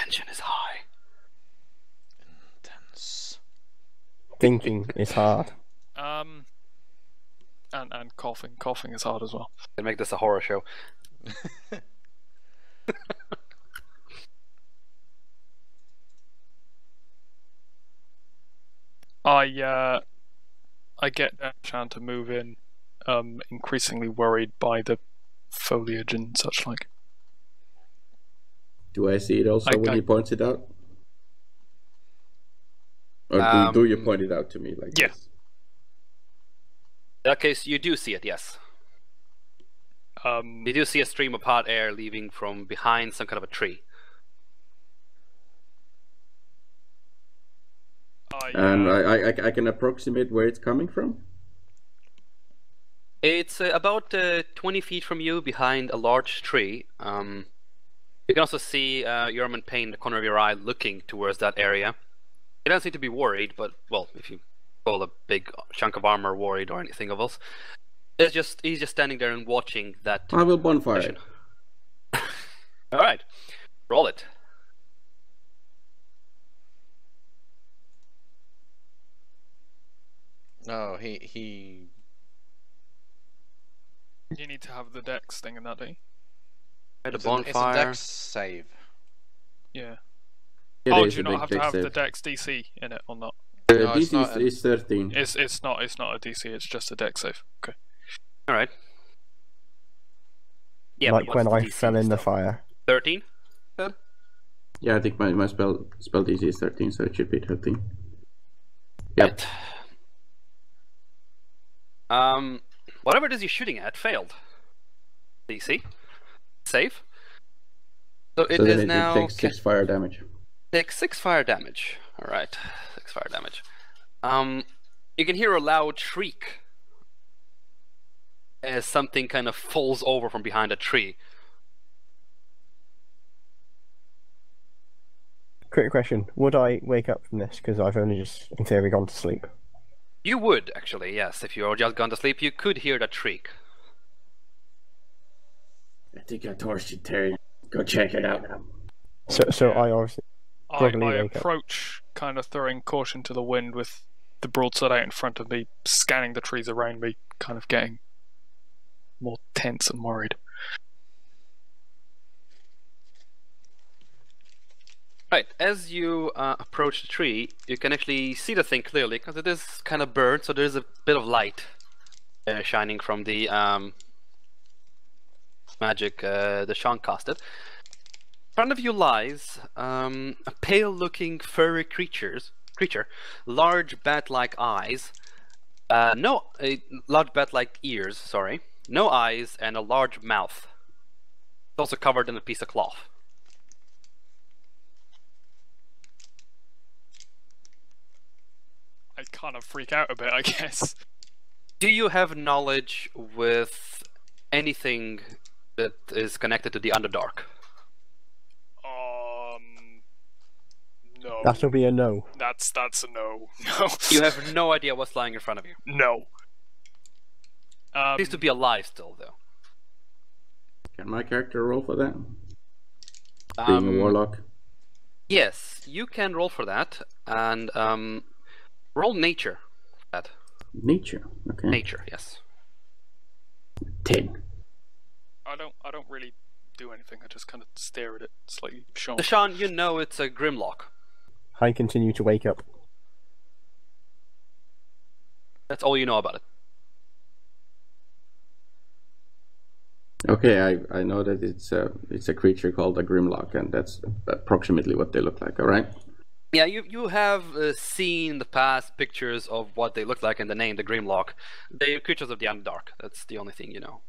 tension is high. Intense. Thinking is hard. And coughing. Coughing is hard as well. Can make this a horror show. I get Shan to move in, increasingly worried by the foliage and such like. Do I see it also when he points it out? Or do you point it out to me like yeah. this? In that case, you do see it, yes. You do see a stream of hot air leaving from behind some kind of a tree. And I can approximate where it's coming from? It's about 20 feet from you, behind a large tree. You can also see Yerman Payne in the corner of your eye looking towards that area. He doesn't seem to be worried, but, well, if you call a big chunk of armor worried or anything of else, he's just standing there and watching that. I will bonfire it. Alright, roll it. No, he. You need to have the dex thing in that, do you? At a It's bonfire. a dex save. Yeah. It Oh, is do you a not big have to have save. the dex DC in it or not? No, it's DC not is 13. It's not a DC. It's just a dex save. Okay. All right. Yeah, Like but when what's I the DC fell in the still? fire. 13. Yeah, I think my spell DC is 13, so it should be 13. Yep. Right. Whatever it is you're shooting at failed. DC. Save. So it So then is it now takes 6 fire damage. Takes 6 fire damage. All right, 6 fire damage. You can hear a loud shriek as something kind of falls over from behind a tree. Quick question. Would I wake up from this? Because I've only just, in theory, gone to sleep. You would, actually, yes. If you were just gone to sleep, you could hear that shriek. I think I torched it, Terry. Go check it out now. So I obviously probably I wake up. approach, kind of throwing caution to the wind with the broadside out in front of me, scanning the trees around me, kind of getting more tense and worried. Right, as you approach the tree, you can actually see the thing clearly, because it is kind of burnt, so there's a bit of light shining from the magic the Sean casted. In front of you lies a pale-looking furry creature, large bat-like eyes, large bat-like ears, sorry, no eyes, and a large mouth. It's also covered in a piece of cloth. I kind of freak out a bit, I guess. Do you have knowledge with anything that is connected to the Underdark? No. That'll be a no. That's a no. No. You have no idea what's lying in front of you. No. Seems to be alive still, though. Can my character roll for that? Being a warlock? Yes, you can roll for that, and roll nature for that. Nature, okay. Nature, yes. 10. I don't really do anything. I just kind of stare at it, slightly shocked. Deshaun, you know it's a Grimlock. I continue to wake up. That's all you know about it. Okay, I know that it's a creature called a Grimlock, and that's approximately what they look like, alright? Yeah, you have seen in the past pictures of what they look like and the name, the Grimlock. They're creatures of the Underdark. That's the only thing you know.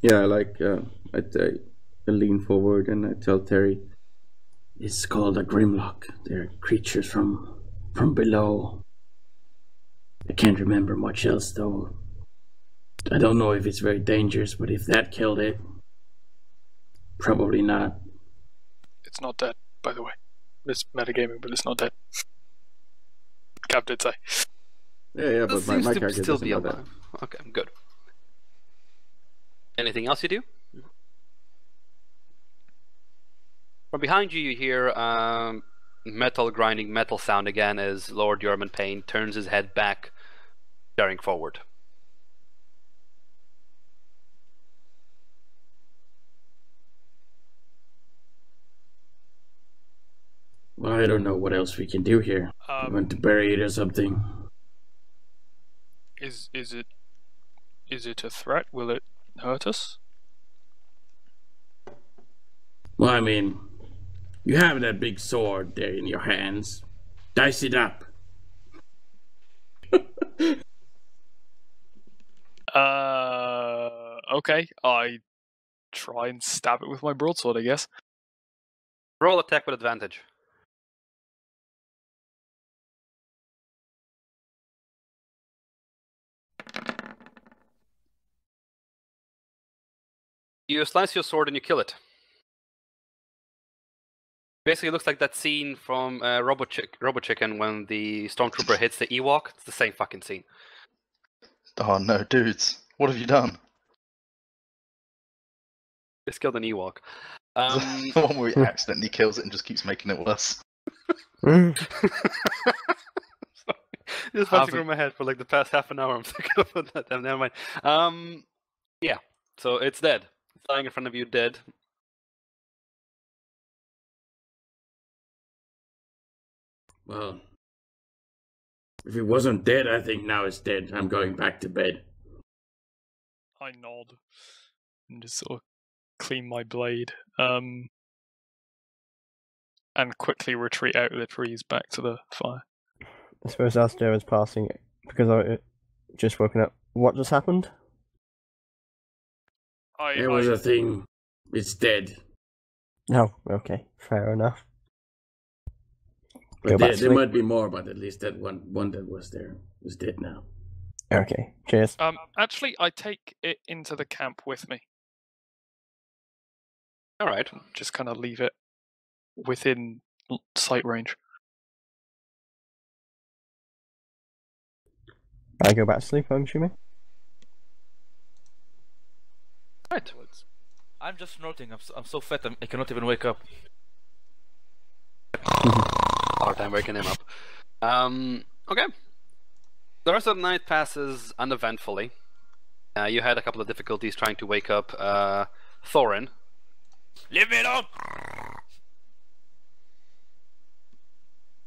Yeah, I lean forward and I tell Terry, it's called a Grimlock. They're creatures from below. I can't remember much else though. I don't know if it's very dangerous, but if that killed it, probably not. It's not dead, by the way. It's metagaming, but it's not dead. Gav did say. Yeah, but my Seems to character still doesn't be know that. alive. Okay, good. Anything else you do? From behind you, you hear metal grinding metal sound again as Lord Yerman Payne turns his head back, staring forward. Well, I don't know what else we can do here. We want to bury it or something. Is it a threat? Will it hurt us? Well, I mean, you have that big sword there in your hands. Dice it up. Okay. I try and stab it with my broadsword, I guess. Roll attack with advantage. You slice your sword and you kill it. Basically, it looks like that scene from Robo Chicken when the stormtrooper hits the Ewok. It's the same fucking scene. Oh no, dudes. What have you done? Just killed an Ewok. The one where he accidentally kills it and just keeps making it worse. Sorry. Just passing through my head for like the past half an hour. I'm thinking about that. Never mind. Yeah. So it's dead. It's lying in front of you, dead. Well, if it wasn't dead, I think now it's dead. I'm going back to bed. I nod and just sort of clean my blade, and quickly retreat out of the trees back to the fire. I suppose as Darren's passing, because I just woken up, what just happened? There was a thing. It's dead. Oh, okay. Fair enough. But there might be more, but at least that one that was there is dead now. Okay, cheers. Actually, I take it into the camp with me. Alright. Just kind of leave it within sight range. I go back to sleep, I'm assuming? Right. I'm just snorting. I'm so fat I cannot even wake up. Hard time waking him up. Okay. The rest of the night passes uneventfully. You had a couple of difficulties trying to wake up Thorin. Leave me alone!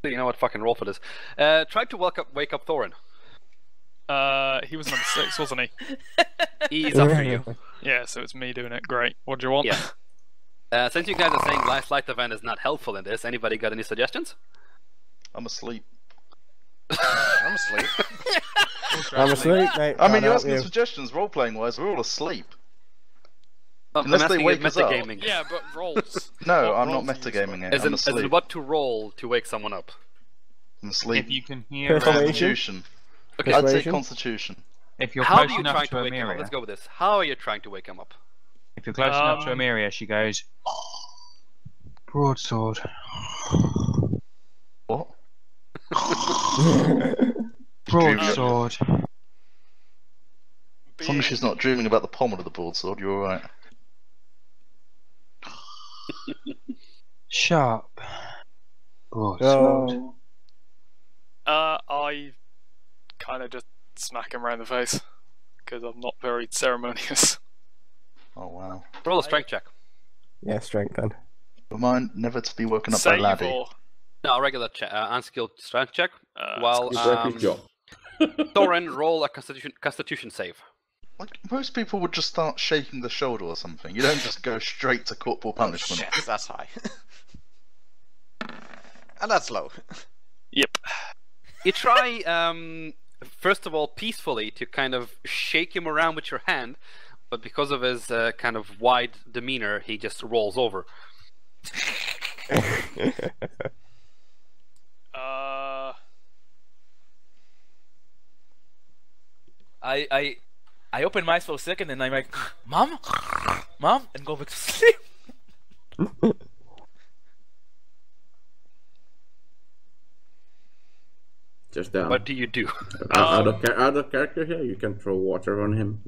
You know what? Fucking roll for this. Tried to wake up Thorin. He was number 6, wasn't he? He's after you. Yeah, so it's me doing it. Great. What do you want? Yeah. Since you guys are saying last light event is not helpful in this, anybody got any suggestions? I'm asleep. I'm asleep. I'm asleep, mate. I mean, you're Can't asking help suggestions, role-playing wise, we're all asleep. I'm Unless they asking wake you us up. metagaming. Yeah, but rolls. No, What I'm not rolls are you metagaming it. As I'm in asleep. what to roll to wake someone up. I'm asleep. If you can hear, Persuasion? Constitution. Okay. I'd say Persuasion? Constitution. if you're How close do you enough try to to wake him up? Emiria, Let's go with this. How are you trying to wake him up? if you're close enough to Um, Emiria, she goes, broadsword. What? Broadsword. As long as she's not dreaming about the pommel of the broadsword, you're alright. Sharp. Broadsword. Oh. I kind of just smack him around the face because I'm not very ceremonious. Oh wow. Roll a strength check. Yeah, strength then. Remind never to be woken up by Save laddie. or No, regular unskilled strength check. While Good job. Thorin, roll a constitution save. Like, most people would just start shaking the shoulder or something. You don't just go straight to corporal punishment. Shit, that's high. And that's low. Yep. You try, first of all, peacefully to kind of shake him around with your hand, but because of his kind of wide demeanor, he just rolls over. I open my eyes for a second and I'm like, Mom? Mom? And go back to sleep. Just down. What do you do? Out of character here, you can throw water on him.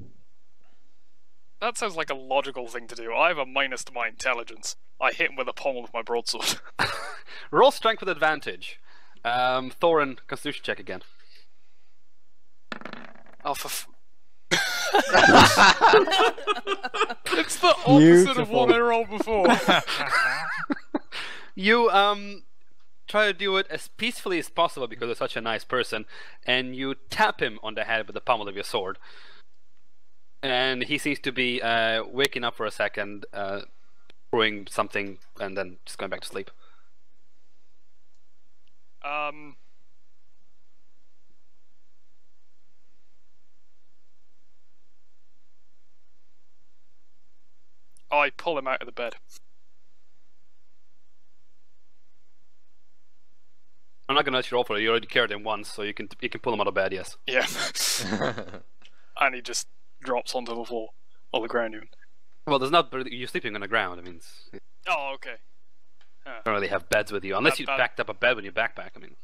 That sounds like a logical thing to do. I have a minus to my intelligence. I hit him with the pommel of my broadsword. Roll strength with advantage. Thorin, Constitution check again. Oh, it's the opposite of what I rolled before. You try to do it as peacefully as possible because you're such a nice person, and you tap him on the head with the pommel of your sword. And he seems to be waking up for a second, throwing something, and then just going back to sleep. I pull him out of the bed. I'm not gonna let you roll for it. You already carried him once, so you can pull him out of bed. Yes. Yeah. And he just drops onto the floor, or the ground even. Well, there's not. You're sleeping on the ground. I mean, you Oh, okay. don't really have beds with you unless you That- backed up a bed with your backpack. I mean,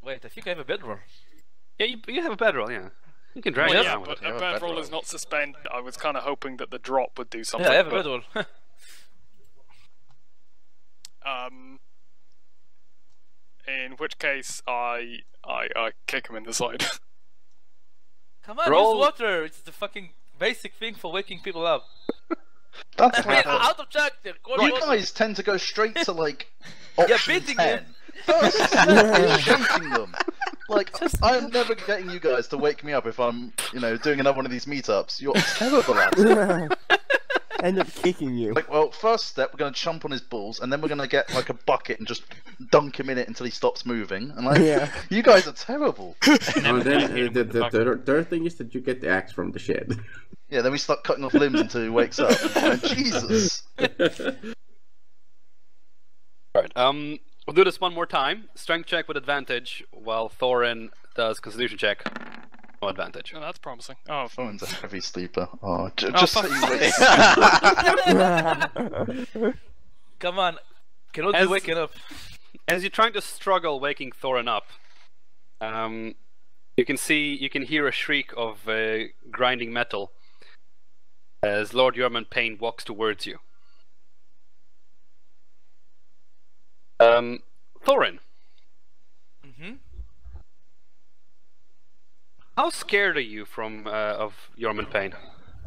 Wait, I think I have a bedroll. yeah, you have a bedroll. Yeah, you can drag Well, it yeah, down with but it. have a a bedroll bedroll. is not suspended. I was kind of hoping that the drop would do something. Yeah, I have a but, bedroll. In which case, I kick him in the side. Come on, Roll. use water. It's the fucking basic thing for waking people up. That's Wait, like out of character. Call you water. guys tend to go straight to like Yeah, option beating 10. him. First, you're shooting them. Like I'm never getting you guys to wake me up if I'm, doing another one of these meetups. You're terrible at it. End up kicking you. Like, well, first step, we're gonna chomp on his balls, and then we're gonna get like a bucket and just dunk him in it until he stops moving. And like, Yeah. you guys are terrible. And then the third thing is that you get the axe from the shed. Yeah, then we start cutting off limbs until he wakes up. And Jesus. Alright, we'll do this one more time. Strength check with advantage, while Thorin does Constitution check. No advantage. Oh, that's promising. Oh, Thorin's a heavy sleeper. Oh, Oh, just so fuck. you wait. Come on. Cannot As- be waking up. As you're trying to struggle waking Thorin up, you can hear a shriek of grinding metal as Lord Yerman Payne walks towards you. Thorin, Mm-hmm. how scared are you of Yerman Payne?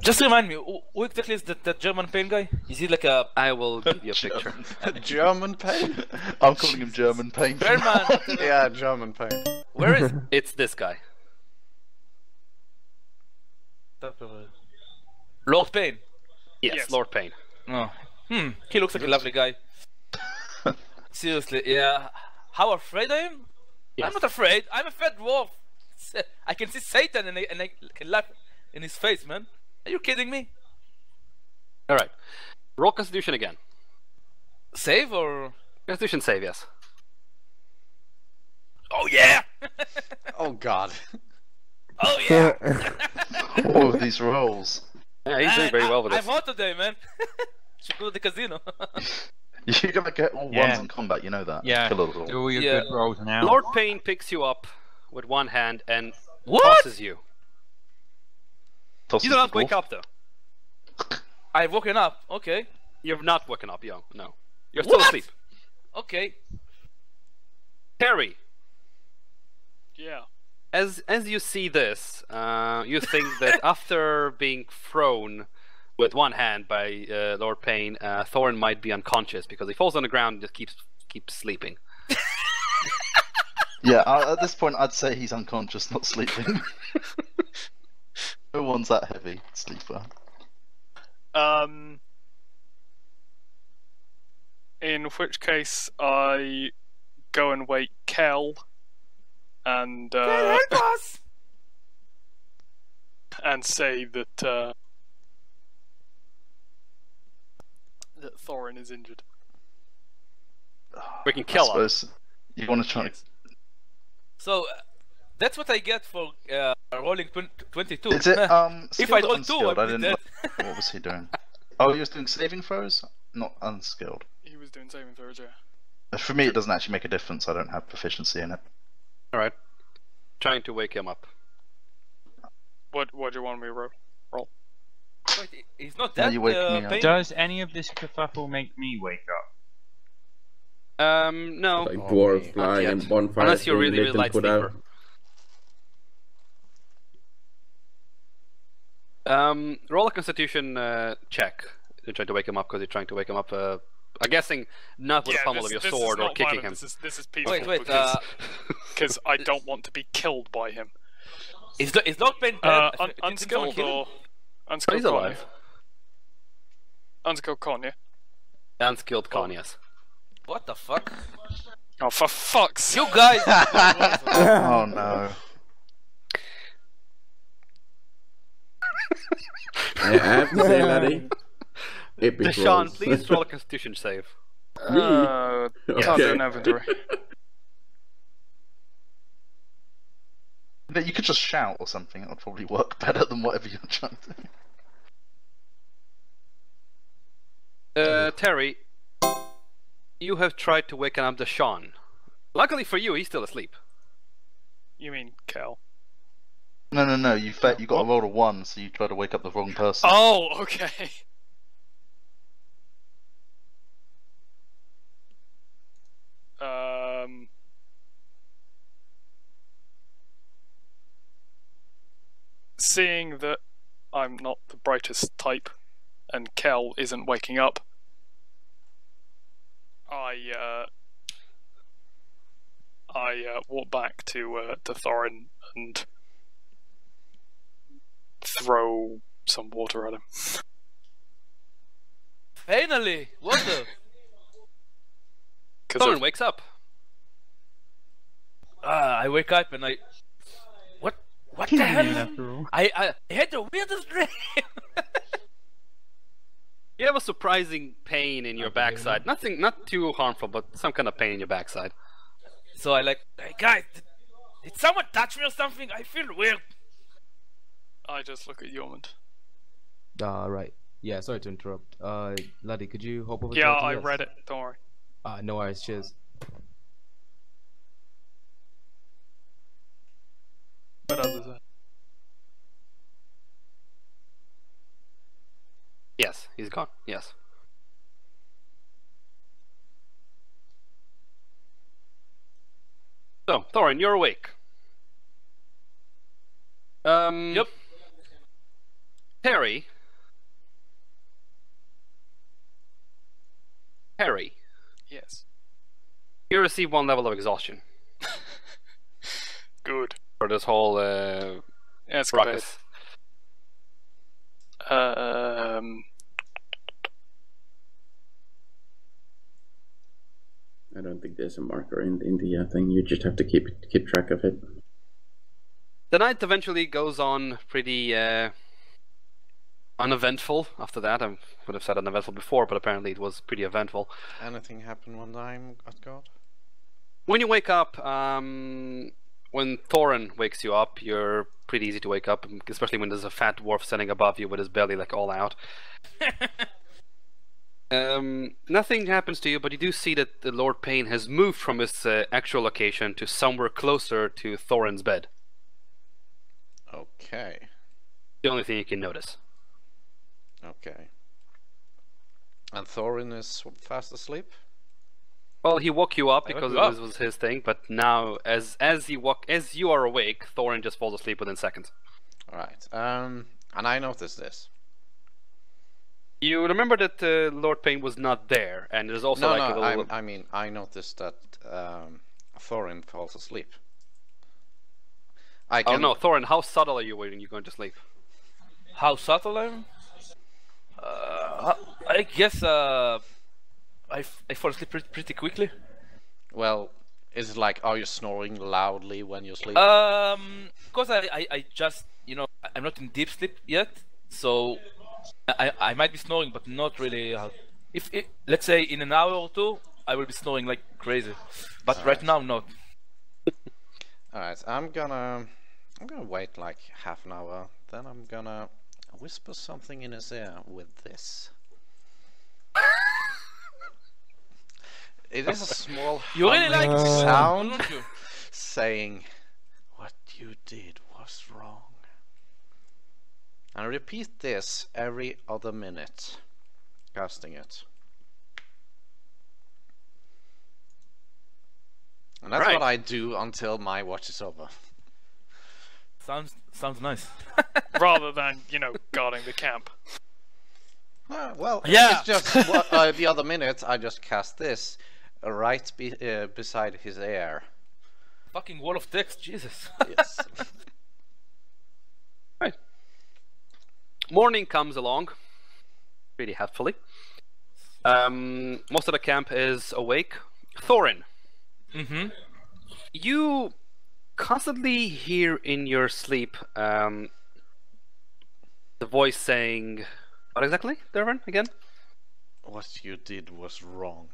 Just remind me, who exactly is that German pain guy? Is he like a I will give you a picture. German pain? I'm calling him German Pain. Berman? Yeah, German pain. Where is It's this guy. Lord Payne? Yes, Lord Payne. Oh. He looks like a lovely guy. Seriously, yeah. How afraid I am? Yes. I'm not afraid. I'm a fat dwarf. I can see Satan and I can laugh in his face, man. Are you kidding me? Alright. Roll Constitution again. Save or? Constitution save, yes. Oh yeah! Oh god. Oh yeah! Oh, these rolls. Yeah, he's doing very well with I'm this. hot today, man. Should go to the casino. You're gonna get all Yeah. ones in combat, you know that. Yeah. Kill it all. Do all your Yeah. good rolls now. Lord Payne picks you up with one hand and What? tosses you. Tosses You do not the wake dwarf. up though. I've woken up. Okay. You've not woken up, yo. No. You're still What? asleep. Okay. Terry, yeah. as you see this, you think that after being thrown with one hand by Lord Payne, Thorin might be unconscious because he falls on the ground and just keeps sleeping. Yeah, at this point, I'd say he's unconscious, not sleeping. No one's that heavy sleeper. In which case, I go and wake Kel, and and say that that Thorin is injured. We can I kill him. suppose you want to try. So that's what I get for rolling 22. Is it if skilled I or roll 2, unskilled? I'd I be didn't. dead. What was he doing? Oh, he was doing saving throws, not unskilled. He was doing saving throws, yeah. For me, it doesn't actually make a difference. I don't have proficiency in it. Alright. Trying to wake him up. What do you want me to roll? Wait, he's not Now dead. you wake me up. Pain? Does any of this kerfuffle make me wake up? No. Like Oh, dwarves me. flying yet. and bonfires Unless you're being really, lit really and light put sleeper. out. Roll a Constitution check. You're trying to wake him up because you're trying to wake him up. I'm guessing not with the pummel of your sword or kicking him. This is peaceful Wait, because I don't want to be killed by him. Is Lord Pain dead? Did someone Unskilled kill him? or Oh, unskilled he's con? alive. Unskilled con, yeah. Unskilled con, yes. What the fuck? Oh, for fuck's sake! You guys! Oh no. I have to say, laddie. Epic Deshaun, rolls. please roll a Constitution save. Me? Can't do Okay. an inventory. You could just shout or something. That would probably work better than whatever you're trying to do. Terry, you have tried to wake up Deshaun. Luckily for you, he's still asleep. You mean Kel? No. You got a roll of 1, so you try to wake up the wrong person. Oh, okay. Seeing that I'm not the brightest type, and Kel isn't waking up, I walk back to Thorin and throw some water at him. Finally! What the? Thorin wakes up. I wake up and I... What the hell? I had the weirdest dream! You have a surprising pain in your backside. Nothing, not too harmful, but some kind of pain in your backside. So I like, hey guys, did someone touch me or something? I feel weird. I just look at Yormund. Right. Yeah, sorry to interrupt. Laddie, could you hop over to Yeah, LTS? I read it, don't worry. No worries, cheers. What else is there? Yes, he's gone. Yes. So, Thorin, you're awake. Yep. Harry. Yes. You receive 1 level of exhaustion Good. for this whole Yeah, it's good. ruckus. I don't think there's a marker in the thing. You just have to keep track of it. The night eventually goes on pretty uneventful after that. I would have said uneventful before, but apparently it was pretty eventful. Anything happened when I'm at God? When you wake up, when Thorin wakes you up, you're pretty easy to wake up, especially when there's a fat dwarf standing above you with his belly like all out. Nothing happens to you, but you do see that the Lord Pain has moved from his actual location to somewhere closer to Thorin's bed. Okay. The only thing you can notice. Okay. And Thorin is fast asleep? Well, he woke you up I woke because you up. this was his thing, but now, as you are awake, Thorin just falls asleep within seconds. Alright. And I noticed this. You remember that Lord Pain was not there, and there's also No, like a little... I mean, I noticed that Thorin falls asleep. I Oh can... no, Thorin, how subtle are you when you're going to sleep? How subtle I am? I guess I fall asleep pretty quickly. Well, is it like, are you snoring loudly when you sleep? Because I just, you know, I'm not in deep sleep yet, so I might be snoring, but not really. If let's say in an hour or two, I will be snoring like crazy, but right now not. Alright, I'm gonna wait like half an hour, then I'm gonna whisper something in his ear with this. It is a small You really like humming it, sound don't you? saying, what you did was wrong. And repeat this every other minute. Casting it. And that's Right. what I do until my watch is over. Sounds nice. Rather than, you know, guarding the camp. Well, Yeah. it's just the other minute I just cast this right beside his ear. Fucking wall of text, Jesus. Yes. Right. Morning comes along, pretty helpfully. Most of the camp is awake. Thorin, Mm-hmm. you constantly hear in your sleep the voice saying, what exactly, Thorin, again? What you did was wrong.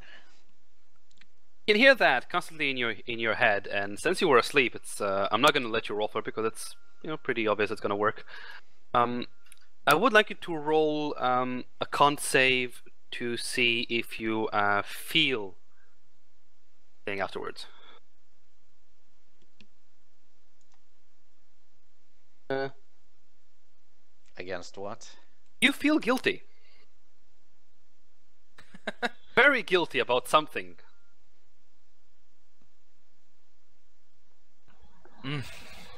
You can hear that constantly in your head, and since you were asleep, it's I'm not going to let you roll for it because it's pretty obvious it's going to work. I would like you to roll a con save to see if you feel anything afterwards. Against what? You feel guilty. Very guilty about something.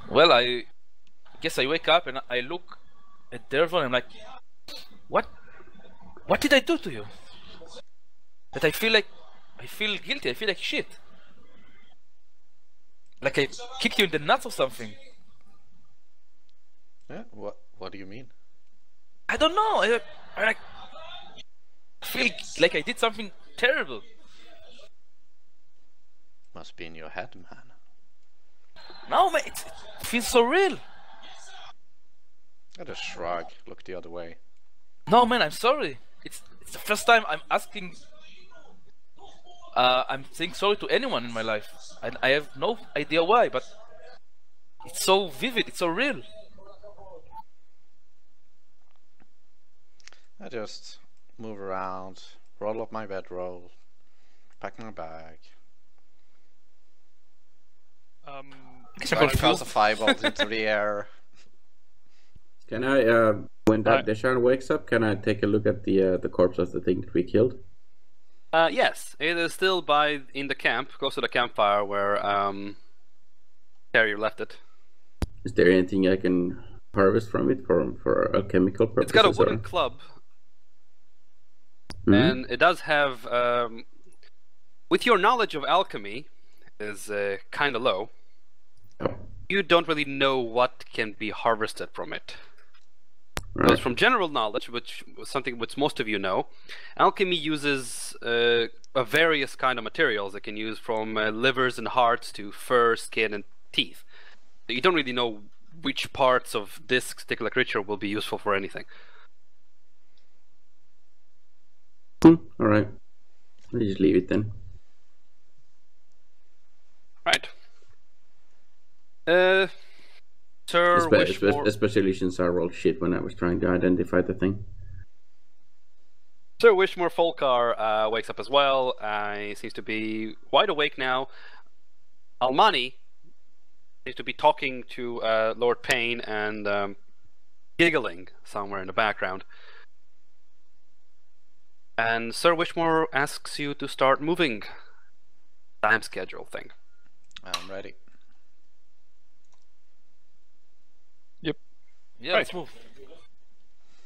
Well, I guess I wake up and I look at Dervon and I'm like, what did I do to you? That I feel guilty, I feel like shit. Like I kicked you in the nuts or something. Yeah. What do you mean? I don't know. I like feel like I did something terrible. Must be in your head, man. No, man, it feels so real. I just shrug, look the other way. No, man, I'm sorry. It's the first time I'm asking. I'm saying sorry to anyone in my life, and I have no idea why. But it's so vivid. It's so real. I just move around, roll up my bedroll, pack my bag. Try to cast a firebolt into the air. Can I, when that Deshaun wakes up, can I take a look at the corpse of the thing that we killed? Yes, it is still in the camp, close to the campfire where Terrier left it. Is there anything I can harvest from it for alchemical purposes? It's got a wooden club. Mm-hmm. And it does have, with your knowledge of alchemy, is kind of low. Oh. You don't really know what can be harvested from it. Right. Because from general knowledge, which was something which most of you know, alchemy uses a various kind of materials. It can use from livers and hearts to fur, skin, and teeth. So you don't really know which parts of this particular creature will be useful for anything. Alright. I'll just leave it then. Right. Sir Wishmore... Especially since I rolled shit when I was trying to identify the thing. Sir Wishmore Folkar wakes up as well. He seems to be wide awake now. Almani seems to be talking to Lord Payne and giggling somewhere in the background. And Sir Wishmore asks you to start moving. Time schedule thing. I'm ready. Yep. Yeah, Right. let's move.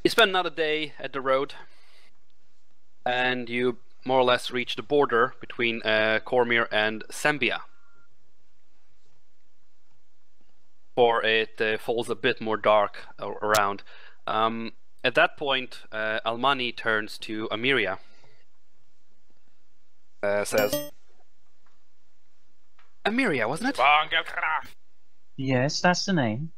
You spend another day at the road, and you more or less reach the border between Cormyr and Sambia. For it falls a bit more dark around. At that point, Almani turns to Amiria. Says, Amiria, wasn't it? Yes, that's the name.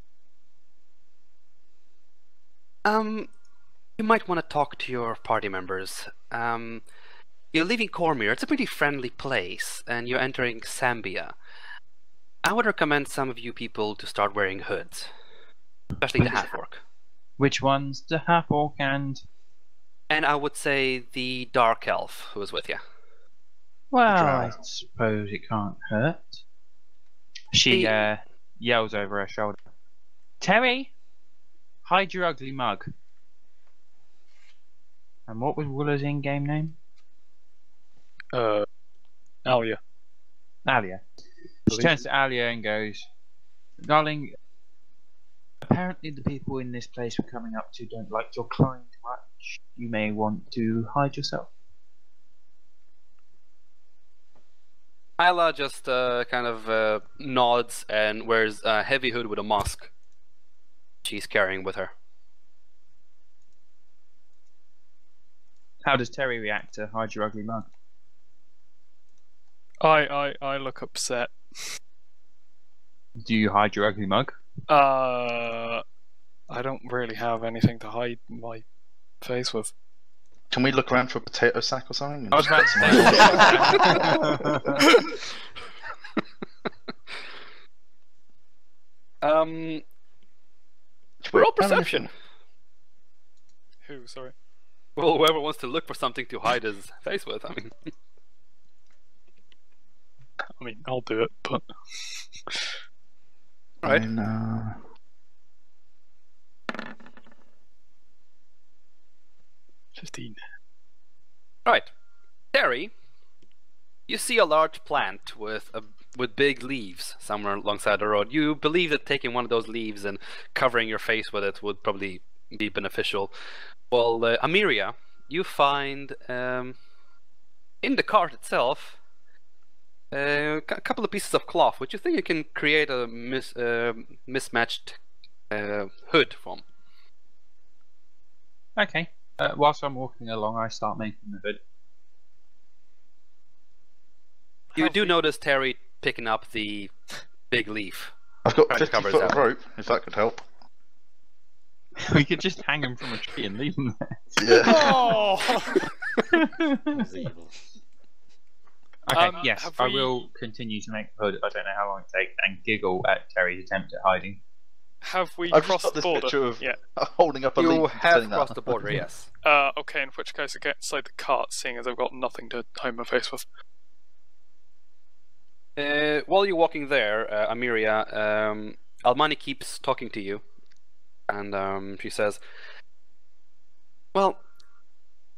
You might want to talk to your party members. You're leaving Cormyr. It's a pretty friendly place, and you're entering Sambia. I would recommend some of you people to start wearing hoods, especially the half-orc. Which one's the half-orc and... And I would say the dark elf who is with you. Well, I suppose it can't hurt. She yells over her shoulder. Terry! Hide your ugly mug. And what was Wooler's in-game name? Alia. Alia. She turns to Alia and goes, "Darling, apparently the people in this place we're coming up to don't like your kind much. You may want to hide yourself." Isla just kind of nods and wears a heavy hood with a mask she's carrying with her. How does Terry react to hide your ugly mug? I look upset. Do you hide your ugly mug? I don't really have anything to hide my face with. Can we look around for a potato sack or something? I was about to Roll perception. Who? Sorry. Well, whoever wants to look for something to hide his face with, I mean. I'll do it, but. Right. 15. Right. Terry, you see a large plant with big leaves somewhere alongside the road. You believe that taking one of those leaves and covering your face with it would probably be beneficial. Well, Amiria, you find in the cart itself a couple of pieces of cloth, which you think you can create a mismatched hood from. Okay. Whilst I'm walking along, I start making the hood. You do notice Terry picking up the big leaf. I've got Trying to 50 cover foot his of out. rope, if that could help. We could just hang him from a tree and leave him there. Yeah. Oh! That's evil. Okay, yes, have I we- will continue to make the hood. I don't know how long it takes, and giggle at Terry's attempt at hiding. Have we I've just crossed got the this border? picture of Yeah. holding up a You leaf. and have telling crossed that. the border, yes. Okay, in which case I get inside the cart, seeing as I've got nothing to hide my face with. While you're walking there, Amiria, Almani keeps talking to you, and she says, "Well,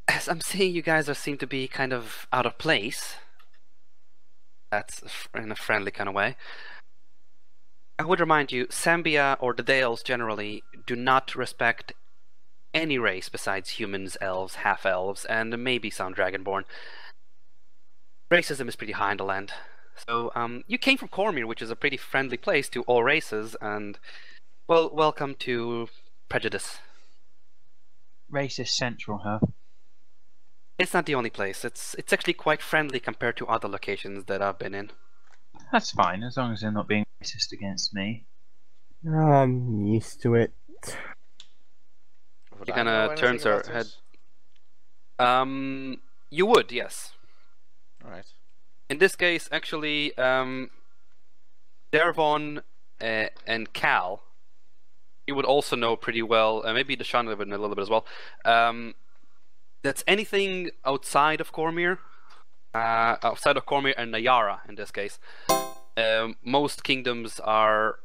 as I'm seeing you guys seem to be kind of out of place. That's in a friendly kind of way. I would remind you, Zambia, or the Dales generally, do not respect any race besides humans, elves, half-elves, and maybe some dragonborn. Racism is pretty high in the land. So, you came from Cormyr, which is a pretty friendly place to all races, and, well, welcome to Prejudice. Racist central, huh? It's not the only place. It's actually quite friendly compared to other locations that I've been in. That's fine, as long as they're not being racist against me. I'm used to it. Would She I kind know of turns her anything about head. this? You would, yes. Alright. In this case, actually, Dervon and Cal, you would also know pretty well. Maybe Deshaun would know a little bit as well. That's anything outside of Cormyr, and Nayara in this case. Most kingdoms are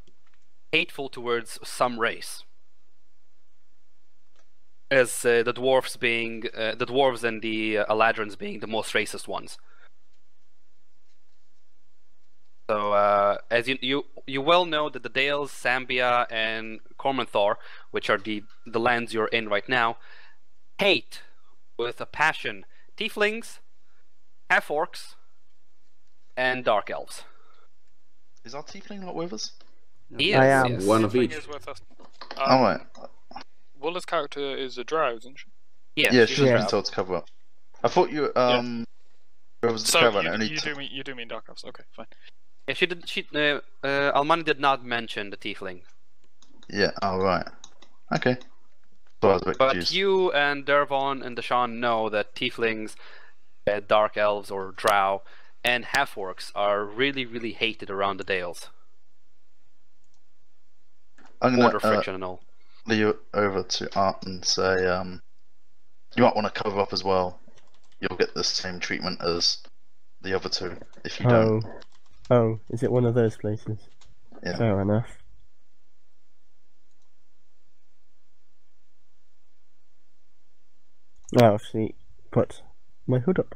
hateful towards some race, as the dwarves and the Aladrins being the most racist ones. So, as you well know that the Dales, Zambia, and Cormanthor, which are the lands you're in right now, hate with a passion tieflings, half-orcs, and dark elves. Is our tiefling not with us? He I is, am. yes. One of Tiefling each. is with us. Alright. Walla's character is a drow, isn't she? Yeah, she's she's a Yeah. been drow. told to cover up. I thought you, there was a So caravan you only do mean dark elves. Okay, fine. Yeah, Almani did not mention the tiefling. Yeah, oh right. Okay. So I was a bit But confused. you and Dervon and Deshaun know that tieflings, dark elves or drow, and half-orcs are really, really hated around the Dales. I'm Border gonna friction and all. lead you over to Art and say, you might want to cover up as well. You'll get the same treatment as the other two if you don't. Oh, is it one of those places? Yeah. Fair enough. I obviously put my hood up.